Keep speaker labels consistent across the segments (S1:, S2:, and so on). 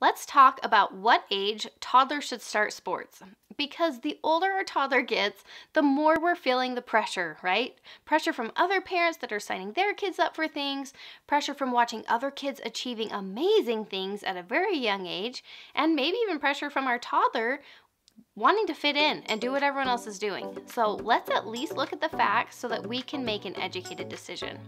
S1: Let's talk about what age toddlers should start sports. Because the older our toddler gets, the more we're feeling the pressure, right? Pressure from other parents that are signing their kids up for things, pressure from watching other kids achieving amazing things at a very young age, and maybe even pressure from our toddler wanting to fit in and do what everyone else is doing. So let's at least look at the facts so that we can make an educated decision.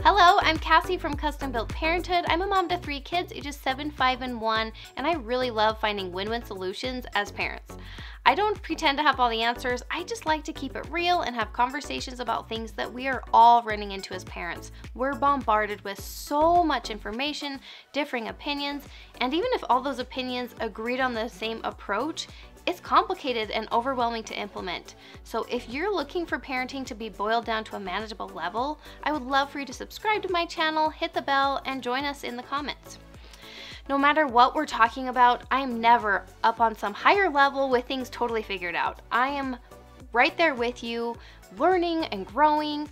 S1: Hello, I'm Cassie from Custom Built Parenthood. I'm a mom to 3 kids, ages 7, 5, and 1, and I really love finding win-win solutions as parents. I don't pretend to have all the answers, I just like to keep it real and have conversations about things that we are all running into as parents. We're bombarded with so much information, differing opinions, and even if all those opinions agreed on the same approach, it's complicated and overwhelming to implement. So if you're looking for parenting to be boiled down to a manageable level, I would love for you to subscribe to my channel, hit the bell, and join us in the comments. No matter what we're talking about, I am never up on some higher level with things totally figured out. I am right there with you, learning and growing.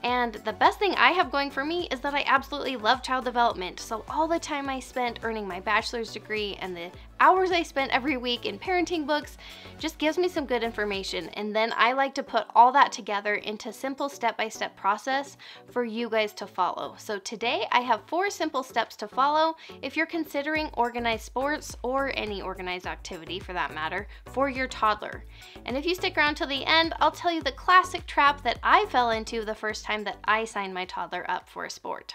S1: And the best thing I have going for me is that I absolutely love child development. So all the time I spent earning my bachelor's degree and the hours I spent every week in parenting books just gives me some good information. And then I like to put all that together into simple step-by-step process for you guys to follow. So today I have 4 simple steps to follow if you're considering organized sports or any organized activity for that matter for your toddler. And if you stick around till the end, I'll tell you the classic trap that I fell into the first time that I signed my toddler up for a sport.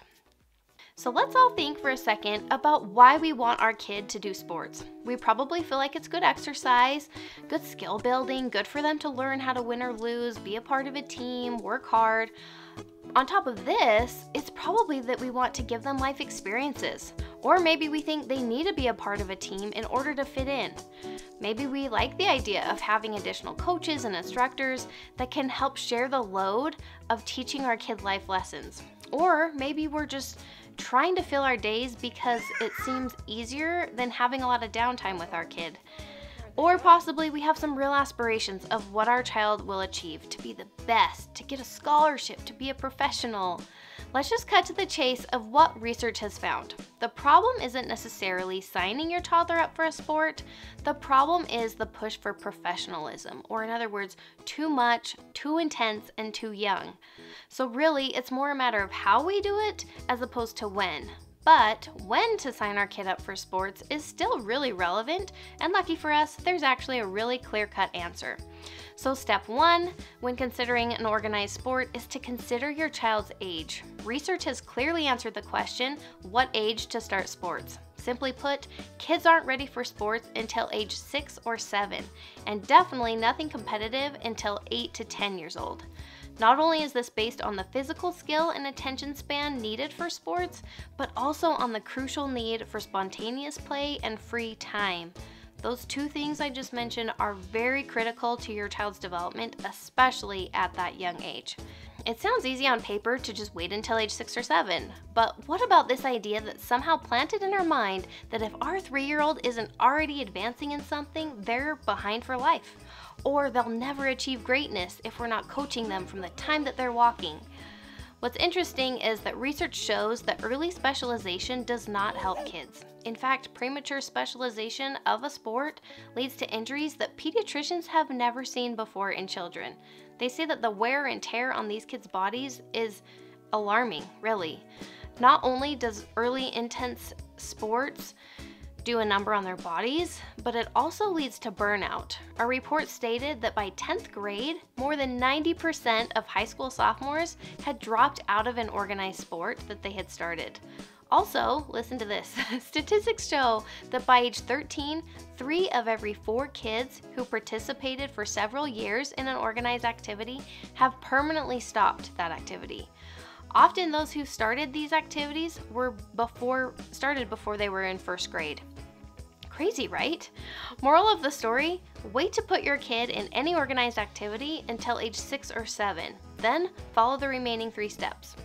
S1: So let's all think for a second about why we want our kid to do sports. We probably feel like it's good exercise, good skill building, good for them to learn how to win or lose, be a part of a team, work hard. On top of this, it's probably that we want to give them life experiences. Or maybe we think they need to be a part of a team in order to fit in. Maybe we like the idea of having additional coaches and instructors that can help share the load of teaching our kid life lessons. Or maybe we're just trying to fill our days because it seems easier than having a lot of downtime with our kid. Or possibly we have some real aspirations of what our child will achieve, to be the best, to get a scholarship, to be a professional. Let's just cut to the chase of what research has found. The problem isn't necessarily signing your toddler up for a sport. The problem is the push for professionalism, or in other words, too much, too intense, and too young. So really, it's more a matter of how we do it as opposed to when. But when to sign our kid up for sports is still really relevant, and lucky for us, there's actually a really clear-cut answer. So step 1, when considering an organized sport, is to consider your child's age. Research has clearly answered the question, what age to start sports? Simply put, kids aren't ready for sports until age 6 or 7, and definitely nothing competitive until 8 to 10 years old. Not only is this based on the physical skill and attention span needed for sports, but also on the crucial need for spontaneous play and free time. Those 2 things I just mentioned are very critical to your child's development, especially at that young age. It sounds easy on paper to just wait until age 6 or 7, but what about this idea that's somehow planted in our mind that if our 3-year-old isn't already advancing in something, they're behind for life? Or they'll never achieve greatness if we're not coaching them from the time that they're walking. What's interesting is that research shows that early specialization does not help kids. In fact, premature specialization of a sport leads to injuries that pediatricians have never seen before in children. They say that the wear and tear on these kids' bodies is alarming, really. Not only does early intense sports do a number on their bodies, but it also leads to burnout. A report stated that by 10th grade, more than 90% of high school sophomores had dropped out of an organized sport that they had started. Also, listen to this, statistics show that by age 13, 3 of every 4 kids who participated for several years in an organized activity have permanently stopped that activity. Often those who started these activities were started before they were in 1st grade. Crazy, right? Moral of the story, wait to put your kid in any organized activity until age 6 or 7. Then follow the remaining 3 steps.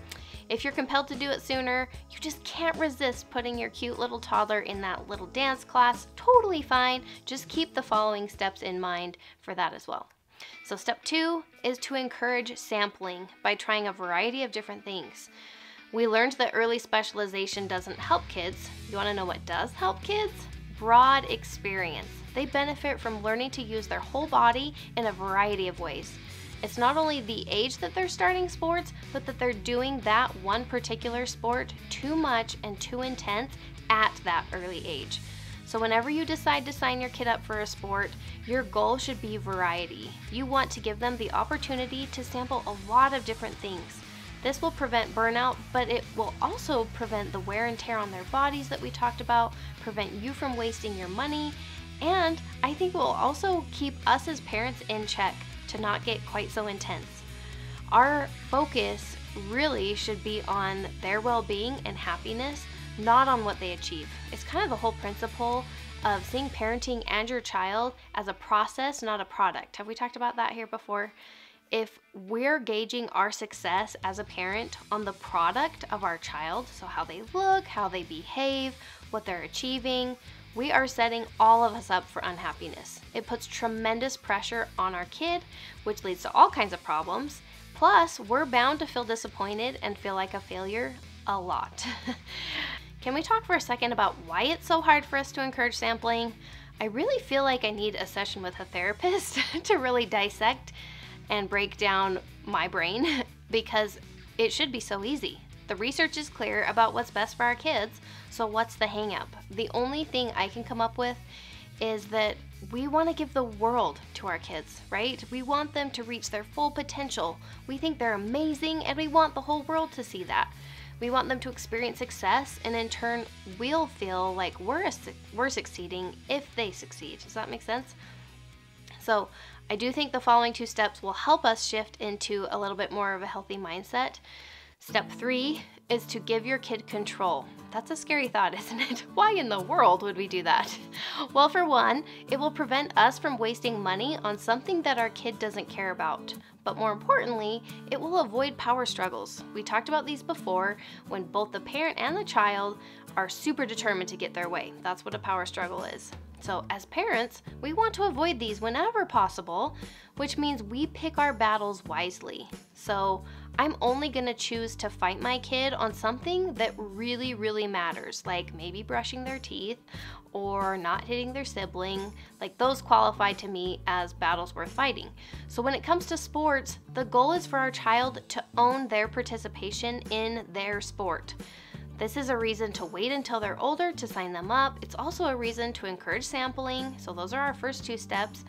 S1: If you're compelled to do it sooner, you just can't resist putting your cute little toddler in that little dance class. Totally fine. Just keep the following steps in mind for that as well. So step 2 is to encourage sampling by trying a variety of different things. We learned that early specialization doesn't help kids. You want to know what does help kids? Broad experience. They benefit from learning to use their whole body in a variety of ways. It's not only the age that they're starting sports, but that they're doing that one particular sport too much and too intense at that early age. So whenever you decide to sign your kid up for a sport, your goal should be variety. You want to give them the opportunity to sample a lot of different things. This will prevent burnout, but it will also prevent the wear and tear on their bodies that we talked about, prevent you from wasting your money, and I think it will also keep us as parents in check to not get quite so intense. Our focus really should be on their well-being and happiness, not on what they achieve. It's kind of the whole principle of seeing parenting and your child as a process, not a product. Have we talked about that here before? If we're gauging our success as a parent on the product of our child, so how they look, how they behave, what they're achieving, we are setting all of us up for unhappiness. It puts tremendous pressure on our kid, which leads to all kinds of problems. Plus, we're bound to feel disappointed and feel like a failure a lot. Can we talk for a second about why it's so hard for us to encourage sampling? I really feel like I need a session with a therapist to really dissect and break down my brain because it should be so easy. The research is clear about what's best for our kids, so what's the hang up? The only thing I can come up with is that we want to give the world to our kids, right? We want them to reach their full potential. We think they're amazing and we want the whole world to see that. We want them to experience success, and in turn, we'll feel like we're succeeding if they succeed. Does that make sense? So I do think the following 2 steps will help us shift into a little bit more of a healthy mindset. Step 3 is to give your kid control. That's a scary thought, isn't it? Why in the world would we do that? Well, for one, it will prevent us from wasting money on something that our kid doesn't care about. But more importantly, it will avoid power struggles. We talked about these before when both the parent and the child are super determined to get their way. That's what a power struggle is. So as parents, we want to avoid these whenever possible, which means we pick our battles wisely. So I'm only gonna choose to fight my kid on something that really, really matters, like maybe brushing their teeth or not hitting their sibling. Like those qualify to me as battles worth fighting. So when it comes to sports, the goal is for our child to own their participation in their sport. This is a reason to wait until they're older to sign them up. It's also a reason to encourage sampling. So those are our first 2 steps.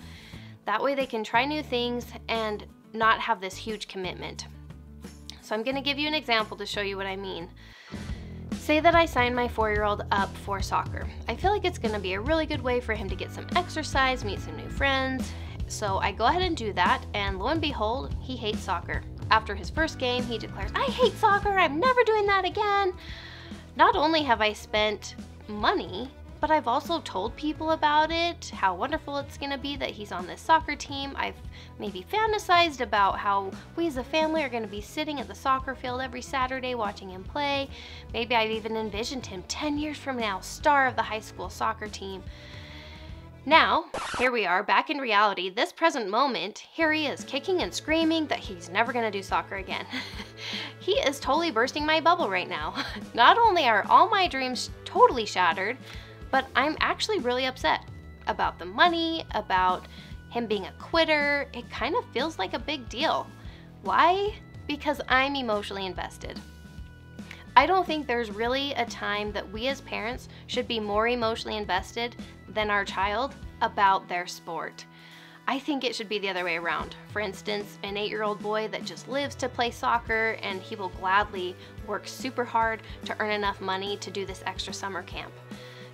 S1: That way they can try new things and not have this huge commitment. So I'm gonna give you an example to show you what I mean. Say that I sign my 4-year-old up for soccer. I feel like it's gonna be a really good way for him to get some exercise, meet some new friends. So I go ahead and do that, and lo and behold, he hates soccer. After his first game, he declares, "I hate soccer, I'm never doing that again." Not only have I spent money, but I've also told people about it, how wonderful it's gonna be that he's on this soccer team. I've maybe fantasized about how we as a family are gonna be sitting at the soccer field every Saturday watching him play. Maybe I've even envisioned him 10 years from now, star of the high school soccer team. Now, here we are back in reality, this present moment, here he is kicking and screaming that he's never gonna do soccer again. He is totally bursting my bubble right now. Not only are all my dreams totally shattered, but I'm actually really upset about the money, about him being a quitter. It kind of feels like a big deal. Why? Because I'm emotionally invested. I don't think there's really a time that we as parents should be more emotionally invested than our child about their sport. I think it should be the other way around. For instance, an 8-year-old boy that just lives to play soccer, and he will gladly work super hard to earn enough money to do this extra summer camp.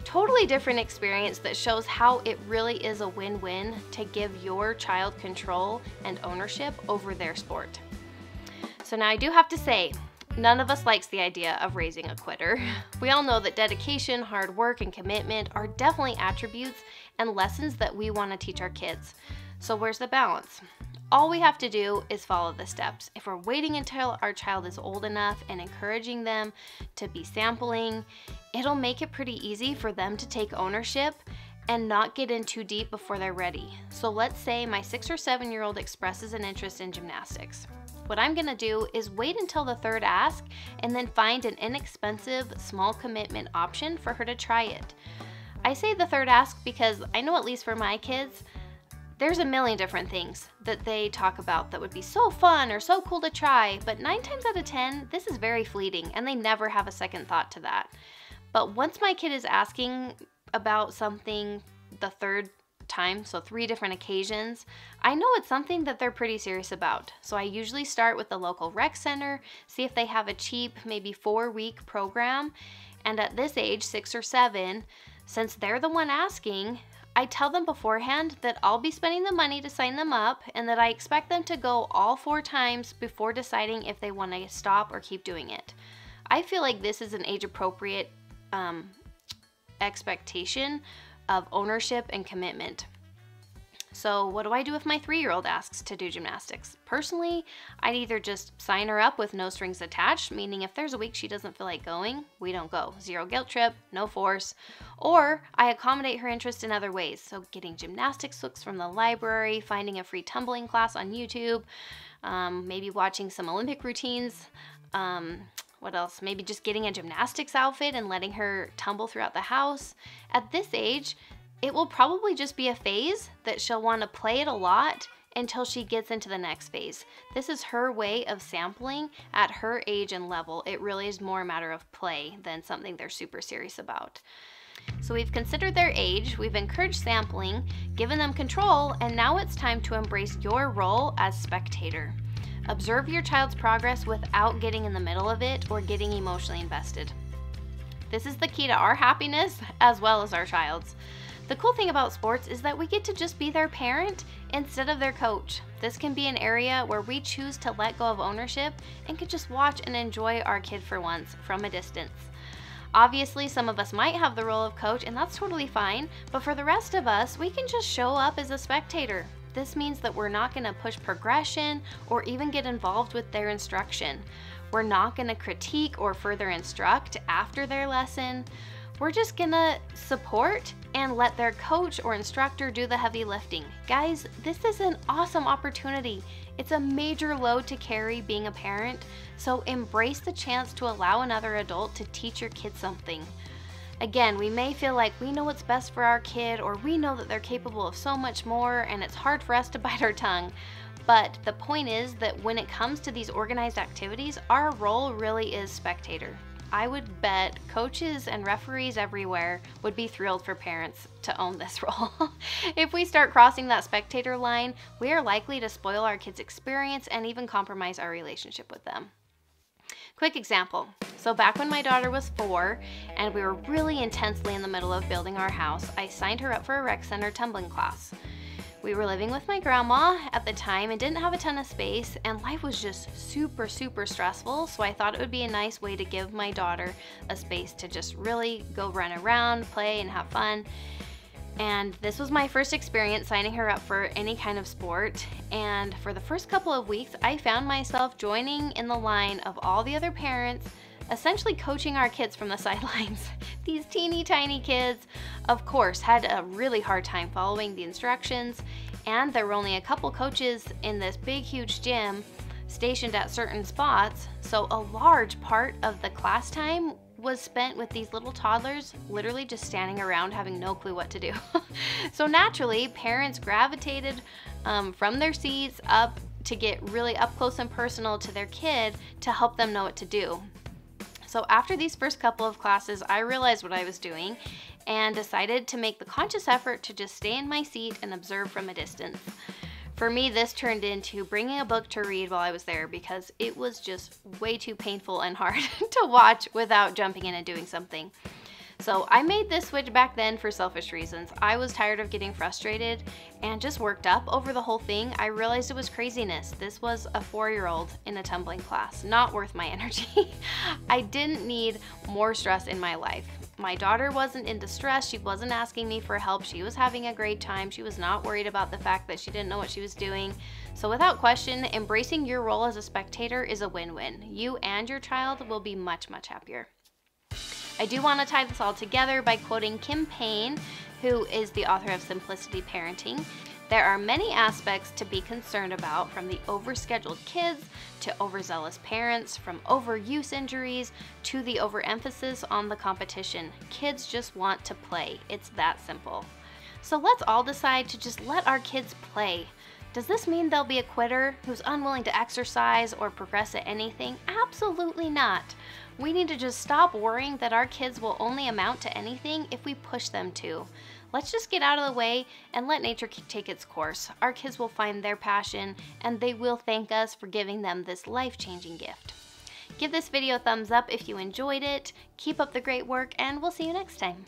S1: Totally different experience that shows how it really is a win-win to give your child control and ownership over their sport. So now I do have to say, none of us likes the idea of raising a quitter. We all know that dedication, hard work, and commitment are definitely attributes and lessons that we want to teach our kids. So where's the balance? All we have to do is follow the steps. If we're waiting until our child is old enough and encouraging them to be sampling, it'll make it pretty easy for them to take ownership and not get in too deep before they're ready. So let's say my 6 or 7-year-old expresses an interest in gymnastics. What I'm gonna do is wait until the third ask and then find an inexpensive, small commitment option for her to try it. I say the third ask because I know, at least for my kids, there's a million different things that they talk about that would be so fun or so cool to try, but 9 times out of 10, this is very fleeting and they never have a second thought to that. But once my kid is asking about something the third time, so 3 different occasions, I know it's something that they're pretty serious about. So I usually start with the local rec center, see if they have a cheap, maybe 4-week program. And at this age, 6 or 7, since they're the one asking, I tell them beforehand that I'll be spending the money to sign them up and that I expect them to go all 4 times before deciding if they want to stop or keep doing it. I feel like this is an age-appropriate expectation of ownership and commitment. So what do I do if my 3-year-old asks to do gymnastics? Personally, I'd either just sign her up with no strings attached, meaning if there's a week she doesn't feel like going, we don't go. 0 guilt trip, no force. Or I accommodate her interest in other ways. So getting gymnastics books from the library, finding a free tumbling class on YouTube, maybe watching some Olympic routines. What else? Maybe just getting a gymnastics outfit and letting her tumble throughout the house. At this age, it will probably just be a phase that she'll want to play it a lot until she gets into the next phase. This is her way of sampling at her age and level. It really is more a matter of play than something they're super serious about. So we've considered their age, we've encouraged sampling, given them control, and now it's time to embrace your role as spectator. Observe your child's progress without getting in the middle of it or getting emotionally invested. This is the key to our happiness as well as our child's. The cool thing about sports is that we get to just be their parent instead of their coach. This can be an area where we choose to let go of ownership and can just watch and enjoy our kid for once from a distance. Obviously, some of us might have the role of coach, and that's totally fine, but for the rest of us, we can just show up as a spectator. This means that we're not going to push progression or even get involved with their instruction. We're not going to critique or further instruct after their lesson. We're just gonna support and let their coach or instructor do the heavy lifting. Guys, this is an awesome opportunity. It's a major load to carry being a parent, so embrace the chance to allow another adult to teach your kid something. Again, we may feel like we know what's best for our kid, or we know that they're capable of so much more, and it's hard for us to bite our tongue. But the point is that when it comes to these organized activities, our role really is spectator. I would bet coaches and referees everywhere would be thrilled for parents to own this role. If we start crossing that spectator line, we are likely to spoil our kids' experience and even compromise our relationship with them. Quick example. So back when my daughter was 4 and we were really intensely in the middle of building our house, I signed her up for a rec center tumbling class. We were living with my grandma at the time and didn't have a ton of space, and life was just super stressful, so I thought it would be a nice way to give my daughter a space to just really go run around, play, and have fun. And this was my first experience signing her up for any kind of sport, and for the first couple of weeks I found myself joining in the line of all the other parents, essentially coaching our kids from the sidelines. These teeny tiny kids, of course, had a really hard time following the instructions, and there were only a couple coaches in this big huge gym stationed at certain spots, so a large part of the class time was spent with these little toddlers literally just standing around having no clue what to do. So naturally, parents gravitated from their seats up to get really up close and personal to their kid to help them know what to do. So after these first couple of classes, I realized what I was doing and decided to make the conscious effort to just stay in my seat and observe from a distance. For me, this turned into bringing a book to read while I was there because it was just way too painful and hard to watch without jumping in and doing something. So I made this switch back then for selfish reasons. I was tired of getting frustrated and just worked up over the whole thing. I realized it was craziness. This was a 4-year-old in a tumbling class, not worth my energy. I didn't need more stress in my life. My daughter wasn't in distress. She wasn't asking me for help. She was having a great time. She was not worried about the fact that she didn't know what she was doing. So without question, embracing your role as a spectator is a win-win. You and your child will be much happier. I do want to tie this all together by quoting Kim Payne, who is the author of Simplicity Parenting. There are many aspects to be concerned about, from the overscheduled kids to overzealous parents, from overuse injuries to the overemphasis on the competition. Kids just want to play. It's that simple. So let's all decide to just let our kids play. Does this mean they'll be a quitter who's unwilling to exercise or progress at anything? Absolutely not. We need to just stop worrying that our kids will only amount to anything if we push them to. Let's just get out of the way and let nature take its course. Our kids will find their passion, and they will thank us for giving them this life-changing gift. Give this video a thumbs up if you enjoyed it. Keep up the great work, and we'll see you next time.